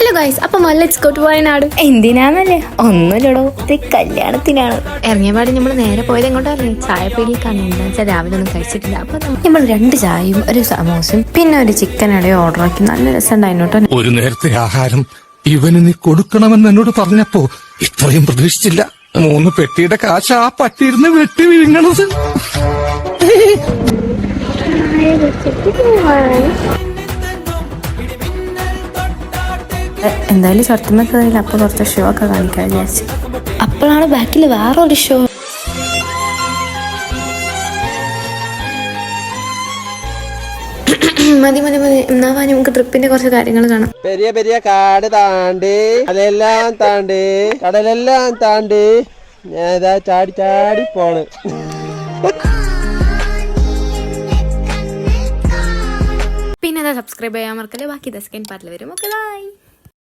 Hello guys, അപ്പം let's go to Wayanad. എന്തിനാന്നല്ലേ? ഒന്നുമില്ലടോ, ഇത് കല്യാണത്തിനാണ്. ഇറങ്ങിയപാട് നമ്മൾ നേരെ പോയത് എങ്ങോട്ടല്ലേ? ചായപ്പീടിയിലേക്കാണ്. എന്താ വെച്ചാൽ രാവിലെ ഒന്നും കഴിച്ചിട്ടില്ല. അപ്പൊ നമ്മൾ 2 ചായയും ഒരു സമോസും പിന്നെ ഒരു ചിക്കൻ അടയോ ഓർഡർ ആക്കി. നല്ല രസമുണ്ടായിരുന്നു കേട്ടോ. ഒരു നേരത്തെ ആഹാരം ഇവന് നീ കൊടുക്കണമെന്ന് എന്നോട് പറഞ്ഞപ്പോ ഇത്രയും പ്രതീക്ഷിച്ചില്ല. 3 പെട്ടിയുടെ കാശ് ആ പട്ടിയിരുന്ന് വെട്ടി വീങ്ങണത്. എന്തായാലും ഷർട്ടുമ്മ കയറിയില്ല. അപ്പൊ കുറച്ച് ഷോ ഒക്കെ കാണിക്കാൻ വിചാരിച്ചു. അപ്പോഴാണ് ബാക്കിൽ വേറൊരു ഷോ. മതി മതി മതി. എന്നാ നമുക്ക് ട്രിപ്പിന്റെ കുറച്ച് കാര്യങ്ങൾ കാണാം. പെരിയ പെരിയ കാട് താണ്ടി അതെല്ലാം താണ്ടി കടലെല്ലാം താണ്ടി ഞാൻ ഇതാ ചാടി ചാടി പോണ്. പിന്നെ സബ്സ്ക്രൈബ് ചെയ്യാൻ മറക്കല്ലേ. ബാക്കി സെക്കൻഡ് പാർട്ടിൽ വരും. Okay bye.